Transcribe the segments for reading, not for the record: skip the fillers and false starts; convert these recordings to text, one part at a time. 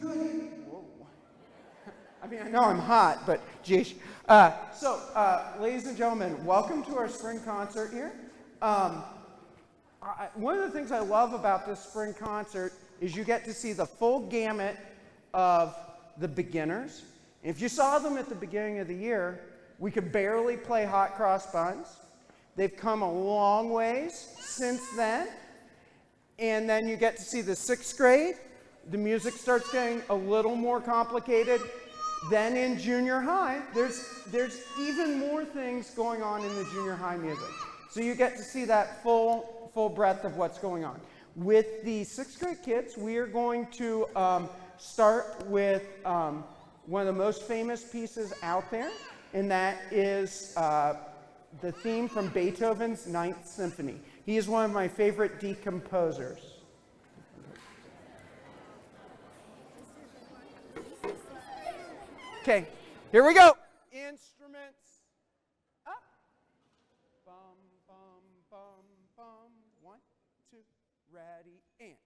Good. Whoa. I mean, I know I'm hot, but geez. Ladies and gentlemen, welcome to our spring concert here. One of the things I love about this spring concert is you get to see the full gamut of the beginners. If you saw them at the beginning of the year, we could barely play hot cross buns. They've come a long ways since then. And then you get to see the 6th grade. The music starts getting a little more complicated. Then in junior high, there's even more things going on in the junior high music. So you get to see that full breadth of what's going on. With the 6th grade kids, we are going to start with one of the most famous pieces out there, and that is the theme from Beethoven's 9th Symphony. He is one of my favorite decomposers. Okay, here we go. Instruments up. Bum, bum, bum, bum. 1, 2, ready, and.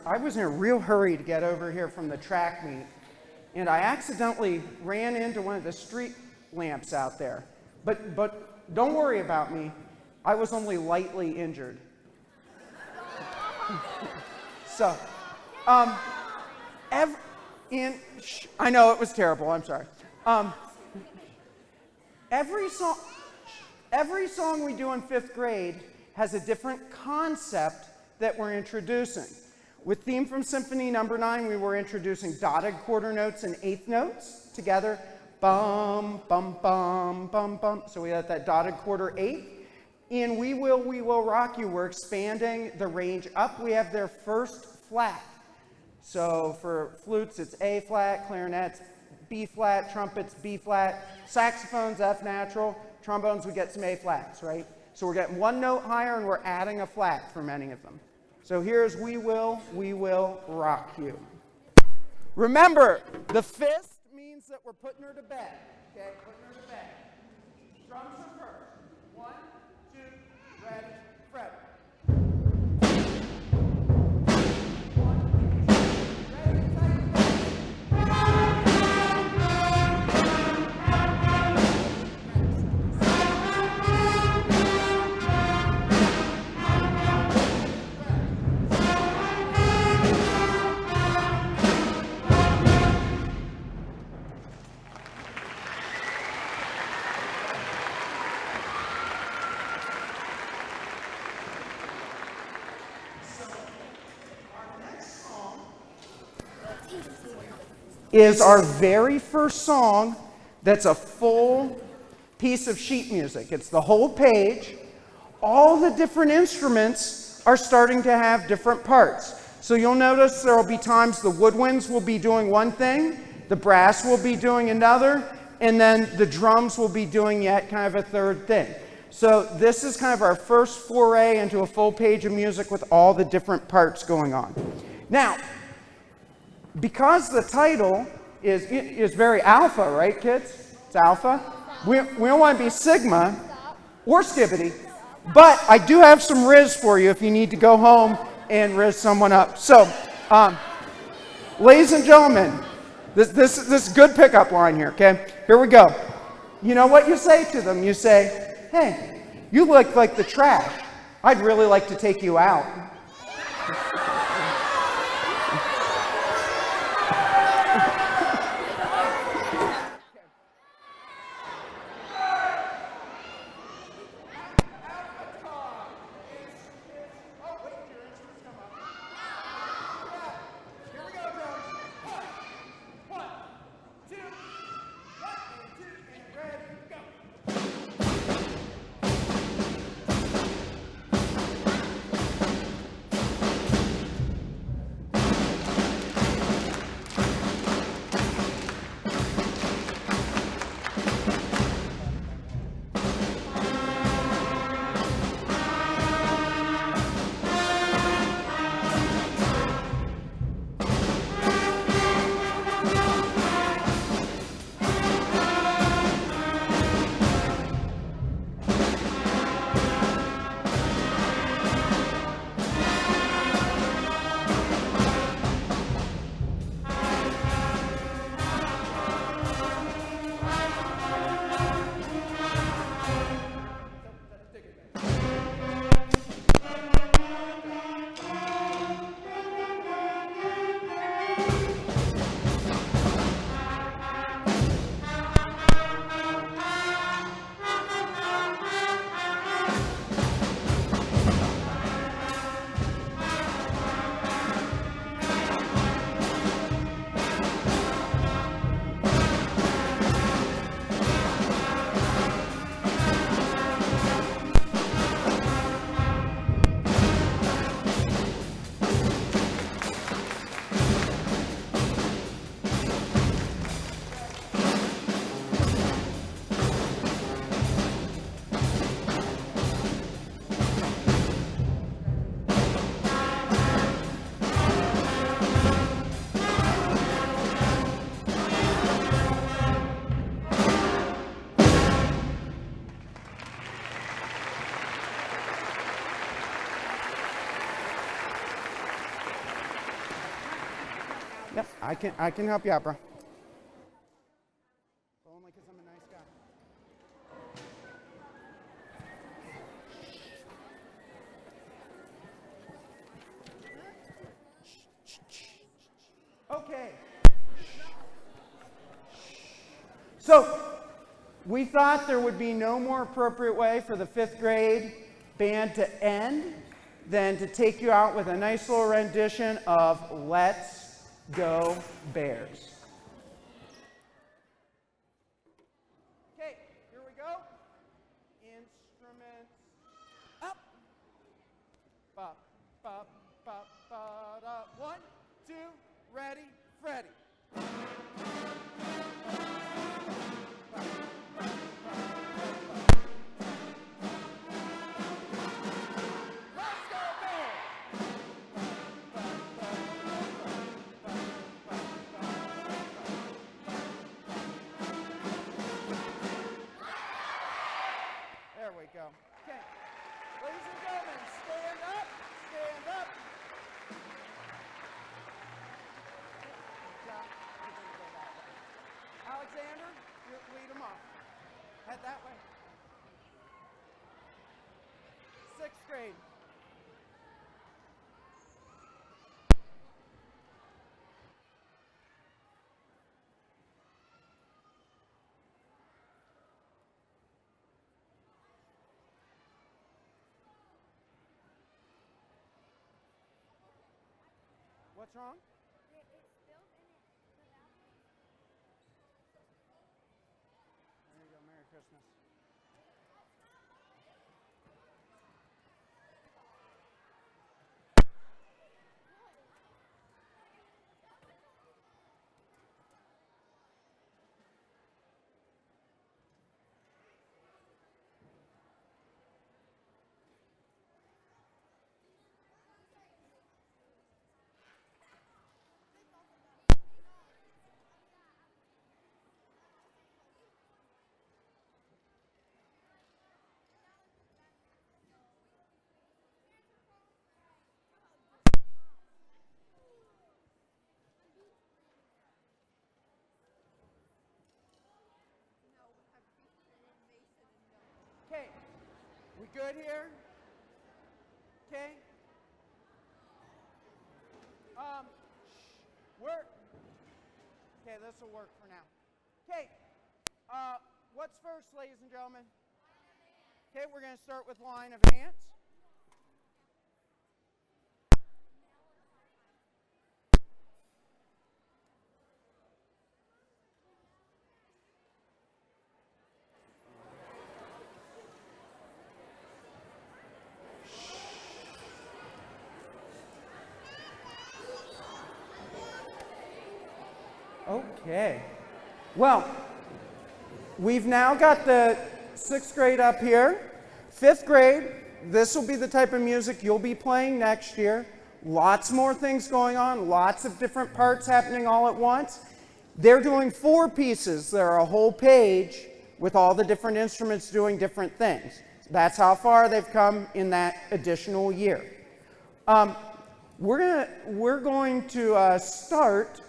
I was in a real hurry to get over here from the track meet, and I accidentally ran into one of the street lamps out there. But don't worry about me. I was only lightly injured. So, I know it was terrible. I'm sorry. Every song we do in 5th grade has a different concept that we're introducing. With theme from Symphony Number 9, we were introducing dotted quarter notes and 8th notes together. Bum, bum, bum, bum, bum. So we got that dotted quarter 8th. In We Will Rock You, we're expanding the range up. We have their first flat. So for flutes, it's A flat, clarinets, B flat, trumpets, B flat, saxophones, F natural, trombones, we get some A flats, right? So we're getting one note higher and we're adding a flat for many of them. So here's We Will Rock You. Remember, the fist means that we're putting her to bed. Okay, putting her to bed. Drums are first. 1, 2, ready, Fred. Is our very first song that's a full piece of sheet music. It's the whole page. All the different instruments are starting to have different parts. So you'll notice there will be times the woodwinds will be doing one thing, the brass will be doing another, and then the drums will be doing yet kind of a third thing. So this is kind of our first foray into a full page of music with all the different parts going on. Now, because the title is very alpha, right, kids? It's alpha. We don't want to be sigma or skibbity, but I do have some riz for you if you need to go home and riz someone up. So, ladies and gentlemen, this is a good pickup line here, okay? Here we go. You know what you say to them? You say, hey, you look like the trash. I'd really like to take you out. Yep, I can help you out, bro. Only because I'm a nice guy. Okay. So, we thought there would be no more appropriate way for the 5th grade band to end than to take you out with a nice little rendition of Let's Go Bears. Okay, here we go. Instruments up. Ba, ba, ba, ba, da. 1, 2, ready, Freddy. There we go. Okay. Ladies and gentlemen, stand up. Stand up. Alexander, you lead them off. Head that way. 6th grade. What's wrong? It's spilled in it. There you go. Merry Christmas. Okay, we good here? Okay. Okay, this will work for now. Okay, what's first, ladies and gentlemen? Okay, we're going to start with line of ants. Okay. Well, we've now got the 6th grade up here. 5th grade, this will be the type of music you'll be playing next year. Lots more things going on, lots of different parts happening all at once. They're doing 4 pieces. They're a whole page with all the different instruments doing different things. That's how far they've come in that additional year. We're going to start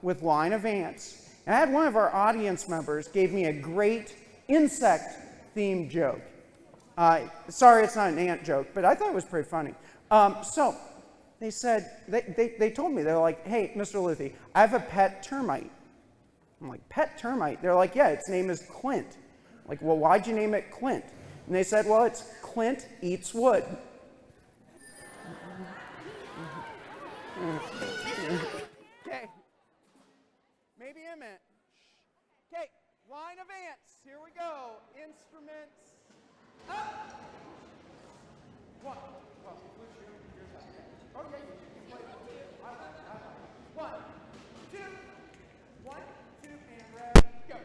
with line of ants. And I had one of our audience members gave me a great insect-themed joke. Sorry, it's not an ant joke, but I thought it was pretty funny. So they said, they told me, they're like, hey, Mr. Luthy, I have a pet termite. I'm like, pet termite? They're like, yeah, its name is Clint. I'm like, well, why'd you name it Clint? And they said, well, it's Clint eats wood. Okay, maybe a minute. Okay, line of ants. Here we go. Instruments up. 1. Well, okay. 1, 2, 1, 2, and ready, go.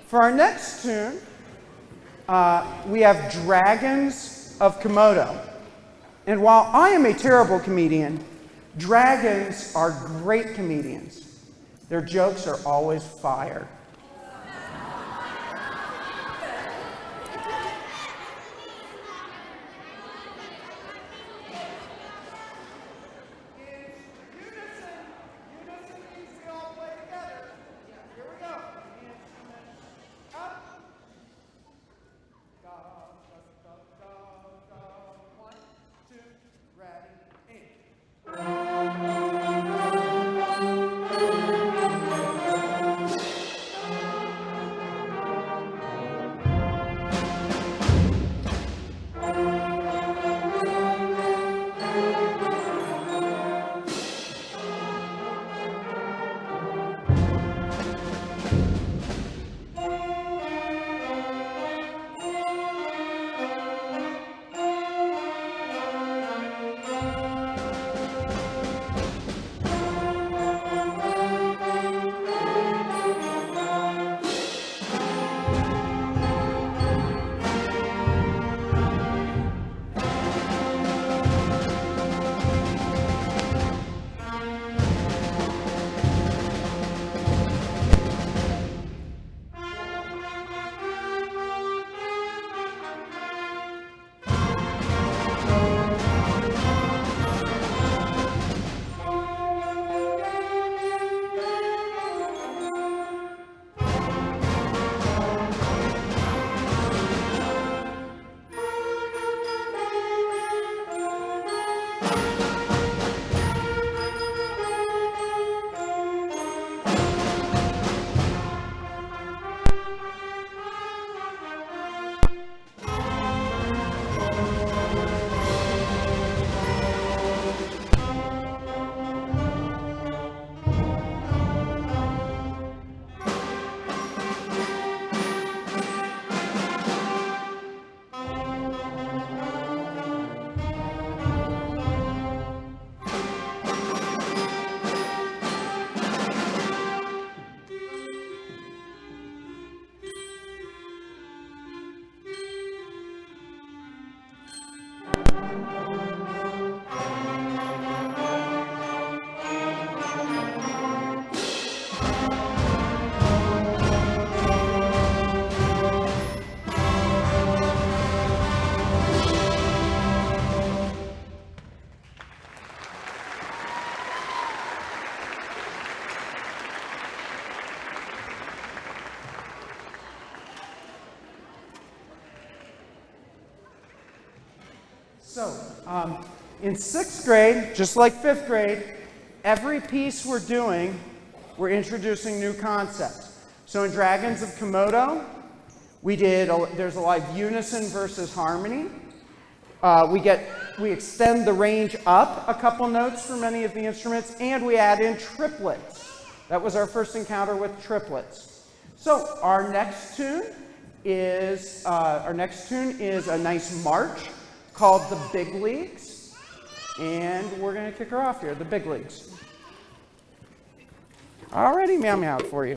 For our next tune, we have Dragons of Komodo. And while I am a terrible comedian, dragons are great comedians. Their jokes are always fire. So, in 6th grade, just like 5th grade, every piece we're doing, we're introducing new concepts. So in Dragons of Komodo, there's a lot of unison versus harmony. We extend the range up a couple notes for many of the instruments, and we add in triplets. That was our first encounter with triplets. So our next tune is a nice march called The Big Leagues, and we're going to kick her off here, The Big Leagues. Already meow meow for you.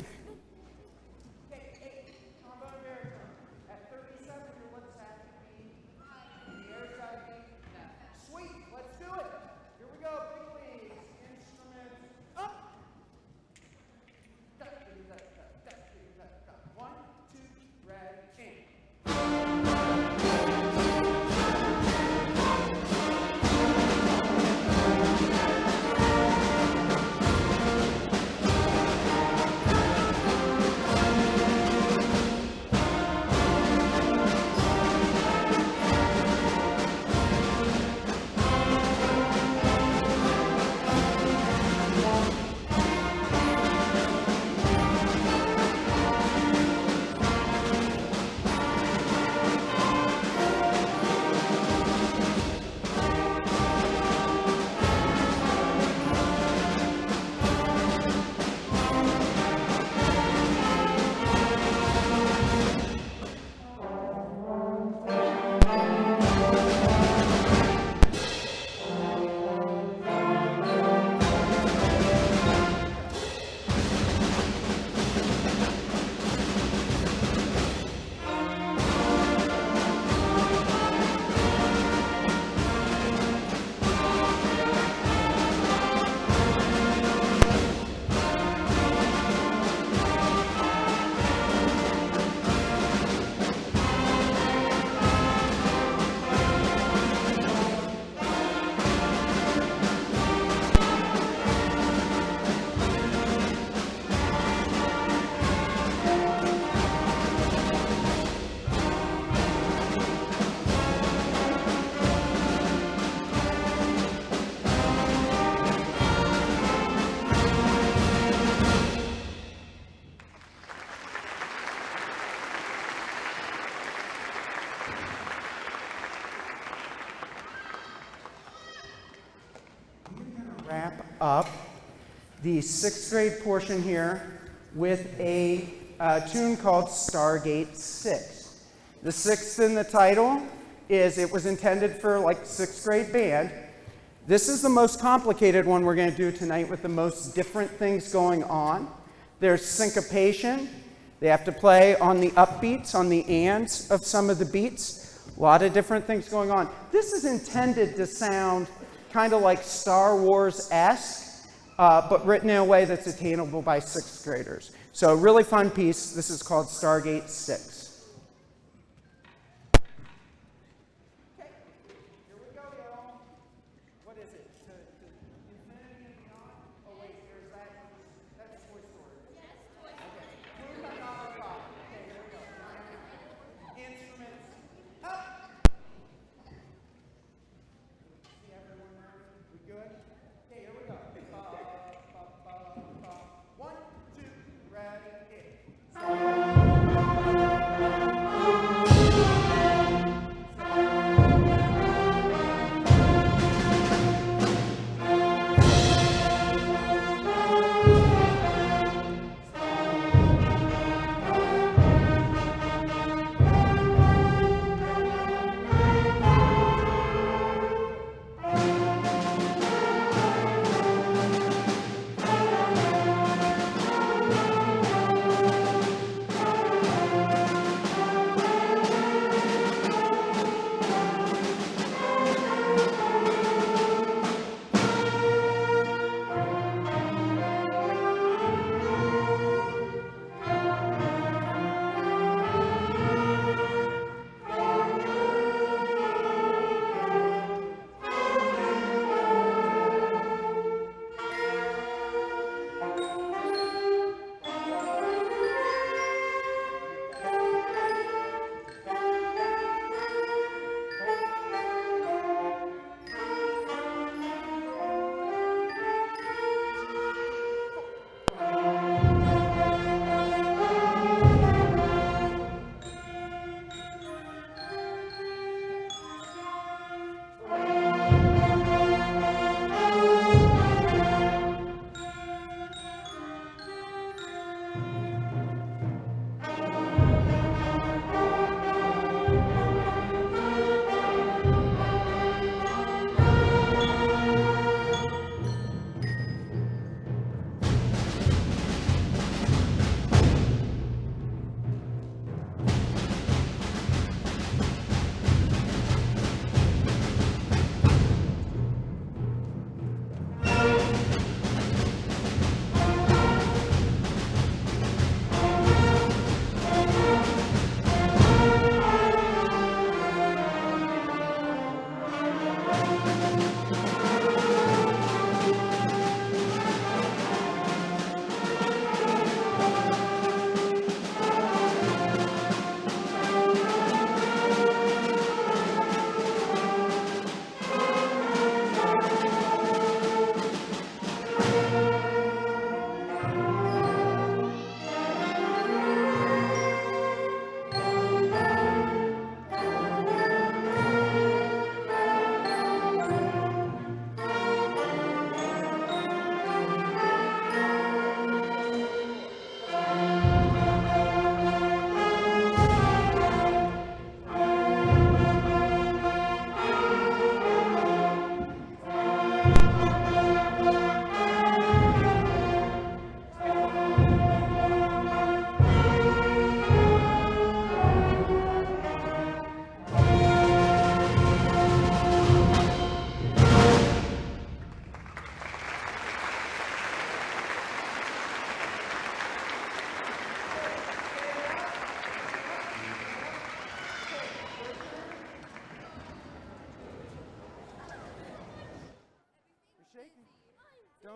wrap up the 6th grade portion here with a tune called Stargate 6. The 6th in the title is it was intended for like 6th grade band. This is the most complicated one we're going to do tonight with the most different things going on. There's syncopation. They have to play on the upbeats, on the ands of some of the beats. A lot of different things going on. This is intended to sound kind of like Star Wars-esque, but written in a way that's attainable by 6th graders. So a really fun piece. This is called Stargate 6.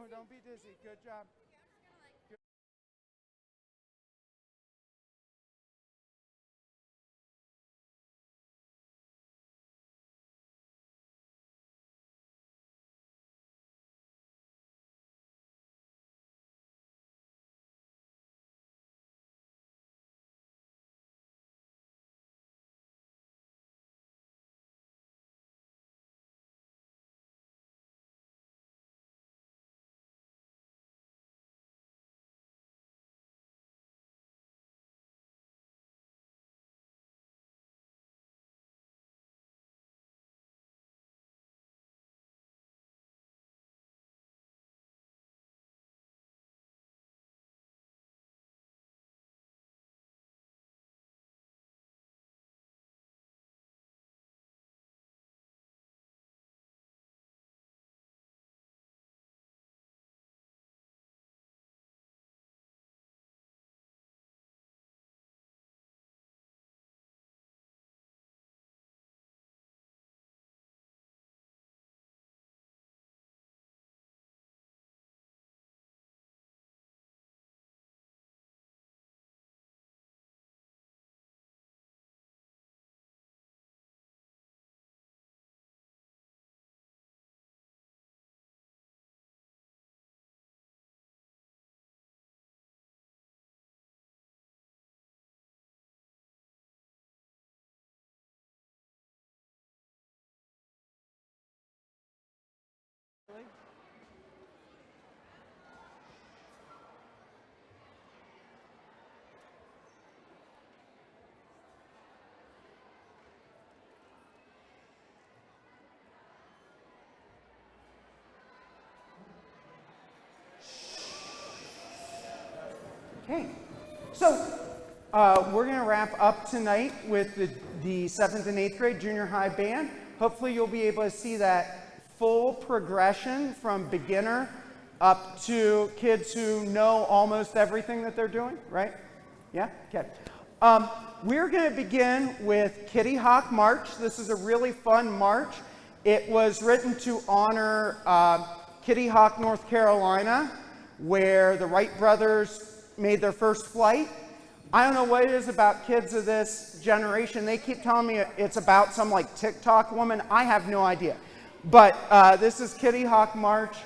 Don't be dizzy. Good job. Okay, so we're going to wrap up tonight with the 7th and 8th grade junior high band. Hopefully you'll be able to see that full progression from beginner up to kids who know almost everything that they're doing, right? Yeah? Okay. We're going to begin with Kitty Hawk March. This is a really fun march. It was written to honor Kitty Hawk, North Carolina, where the Wright brothers made their first flight. I don't know what it is about kids of this generation. They keep telling me it's about some like TikTok woman. I have no idea. But this is Kitty Hawk March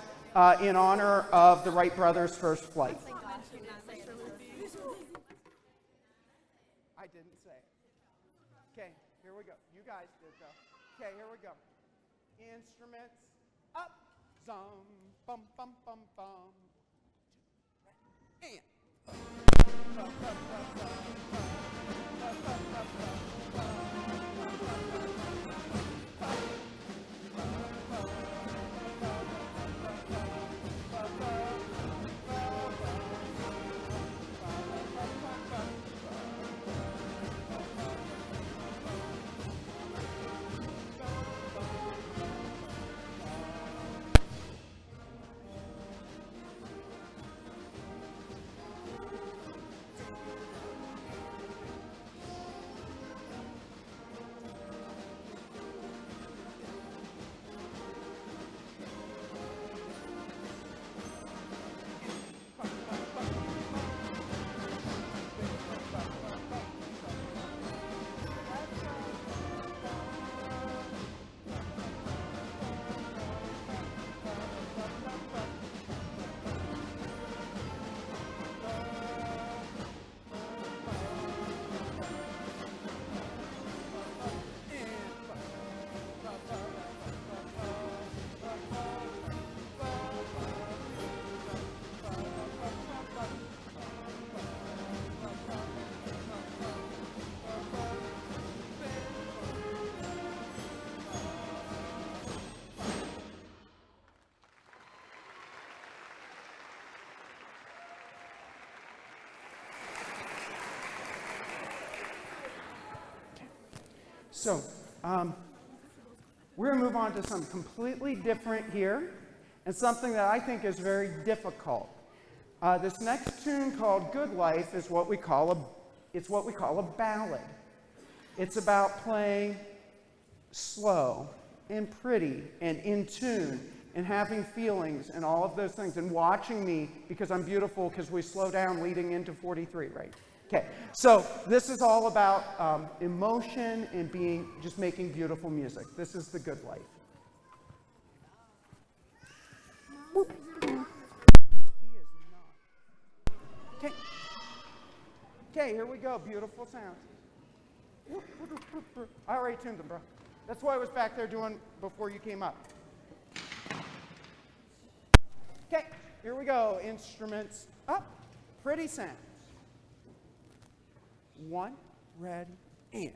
in honor of the Wright brothers' first flight. I didn't say it. Okay, here we go. You guys did though. Okay, here we go. Instruments up. Zum, bum, bum, bum, bum. And. So, we're going to move on to something completely different here, and something that I think is very difficult. This next tune called "Good Life" is what we call a ballad. It's about playing slow and pretty and in tune and having feelings and all of those things, and watching me because I'm beautiful because we slow down leading into 43, right? Okay, so this is all about emotion and just making beautiful music. This is the good life. He is not. Okay. Okay, here we go. Beautiful sounds. I already tuned them, bro. That's what I was back there doing before you came up. Okay, here we go. Instruments up. Pretty sounds. 1, ready, and.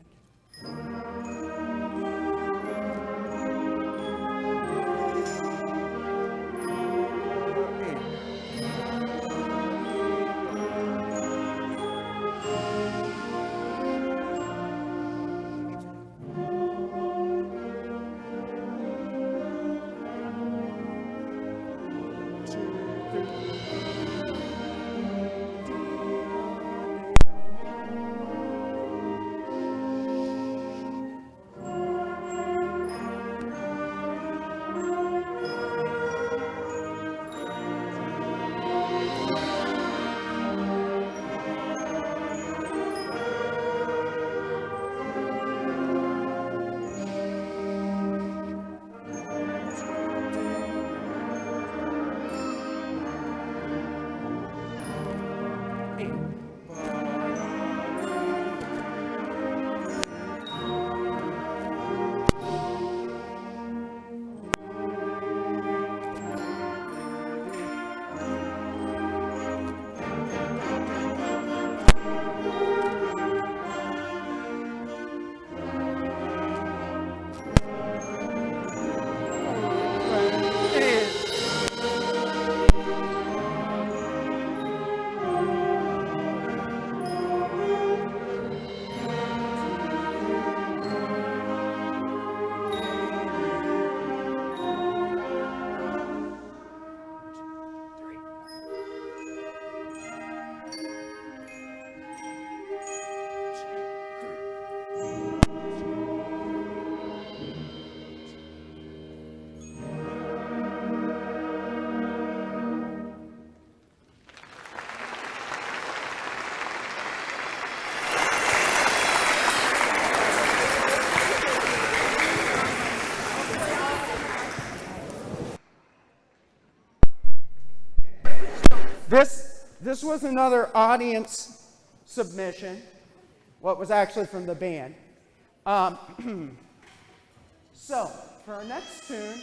This was another audience submission, what was actually from the band. So, for our next tune,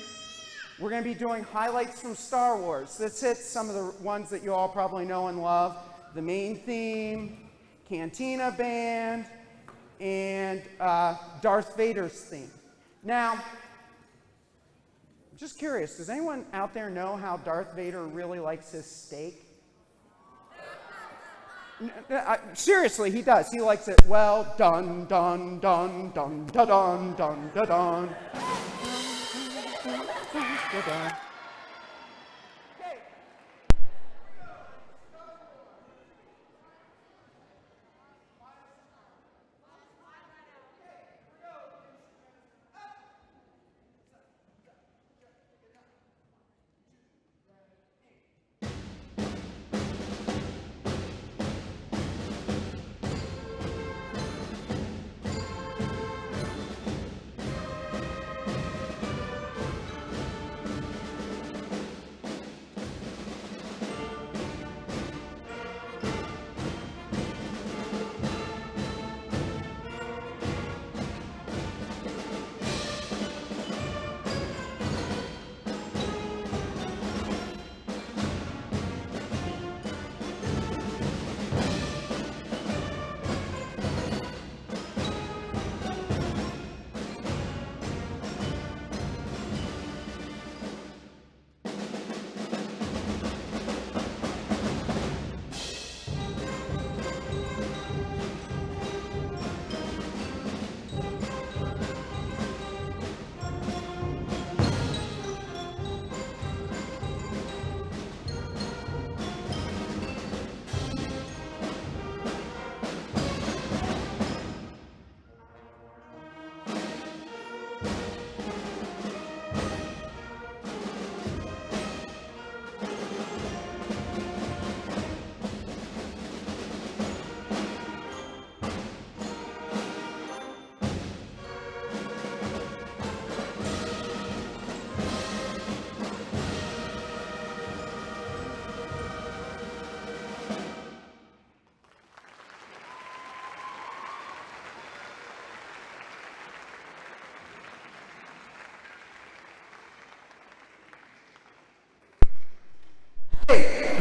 we're going to be doing highlights from Star Wars. This hits some of the ones that you all probably know and love. The main theme, Cantina Band, and Darth Vader's theme. Now, I'm just curious, does anyone out there know how Darth Vader really likes his steak? Seriously, he does. He likes it well done, done, done, done, dun, dun, dun, dun, dun.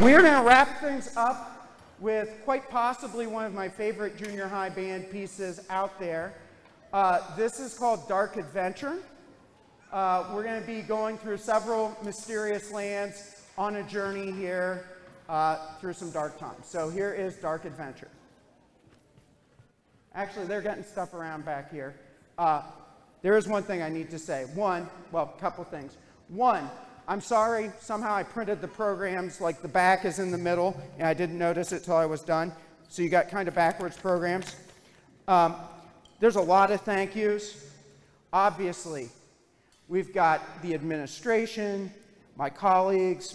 We're going to wrap things up with quite possibly one of my favorite junior high band pieces out there. This is called Dark Adventure. We're going to be going through several mysterious lands on a journey here through some dark times. So here is Dark Adventure. Actually, they're getting stuff around back here. There is one thing I need to say. A couple things. One, I'm sorry, somehow I printed the programs like the back is in the middle, and I didn't notice it till I was done. So you got kind of backwards programs. There's a lot of thank yous. Obviously, we've got the administration, my colleagues,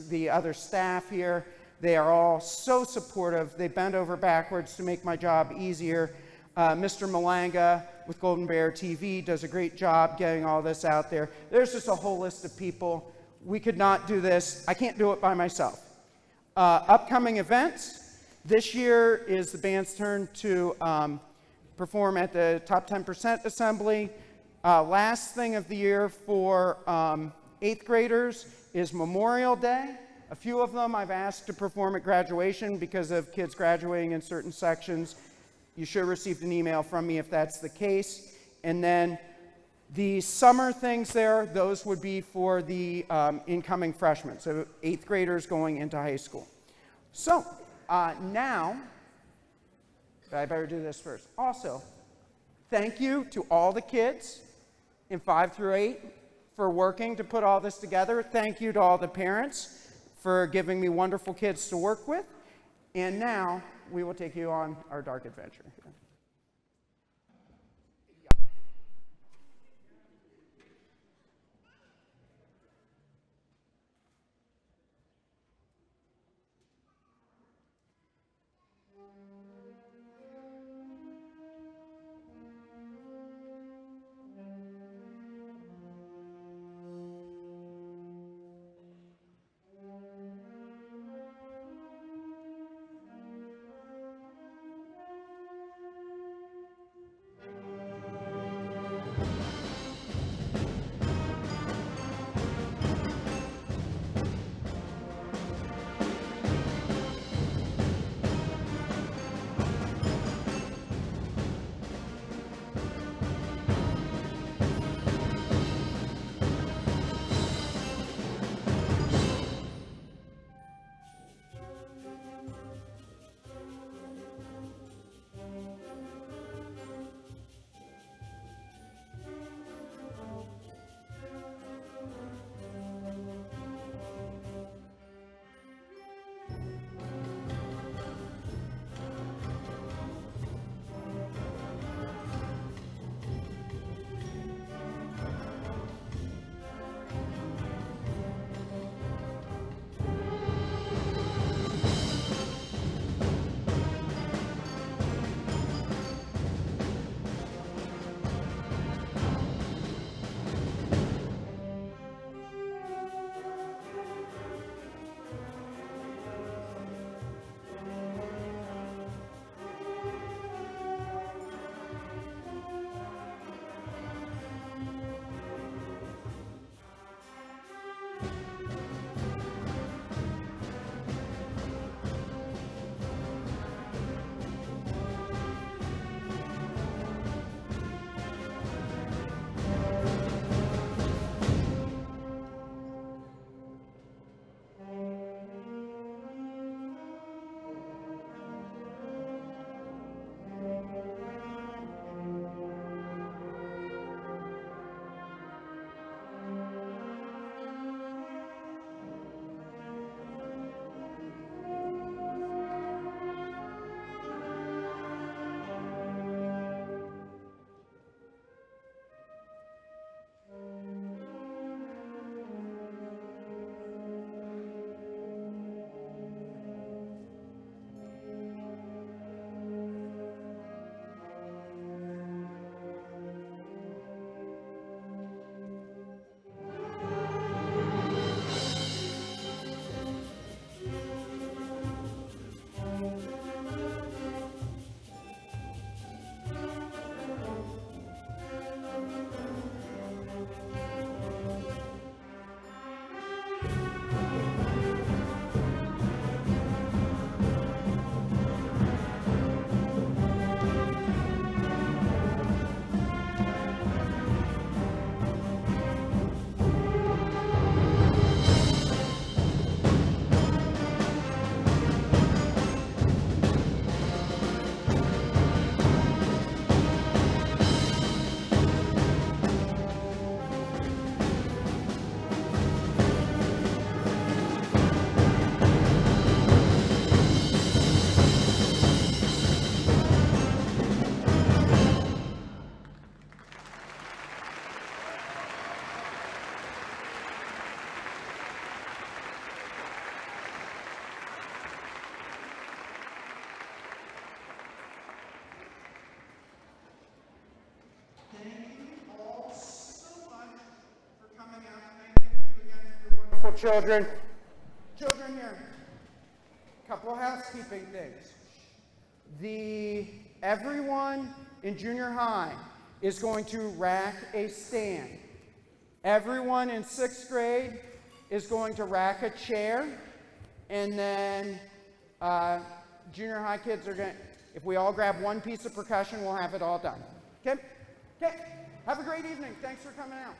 the other staff here. They are all so supportive. They bend over backwards to make my job easier. Mr. Malanga with Golden Bear TV does a great job getting all this out there. There's just a whole list of people. We could not do this. I can't do it by myself. Upcoming events. This year is the band's turn to perform at the Top 10% Assembly. Last thing of the year for 8th graders is Memorial Day. A few of them I've asked to perform at graduation because of kids graduating in certain sections. You should have received an email from me if that's the case. And then the summer things there, those would be for the incoming freshmen, so 8th graders going into high school. So now, I better do this first. Also, thank you to all the kids in 5 through 8 for working to put all this together. Thank you to all the parents for giving me wonderful kids to work with. And now, we will take you on our dark adventure. children. Children here. Couple housekeeping things. Everyone in junior high is going to rack a stand. Everyone in 6th grade is going to rack a chair. And then junior high kids are going to, if we all grab one piece of percussion, we'll have it all done. Okay? Okay. Have a great evening. Thanks for coming out.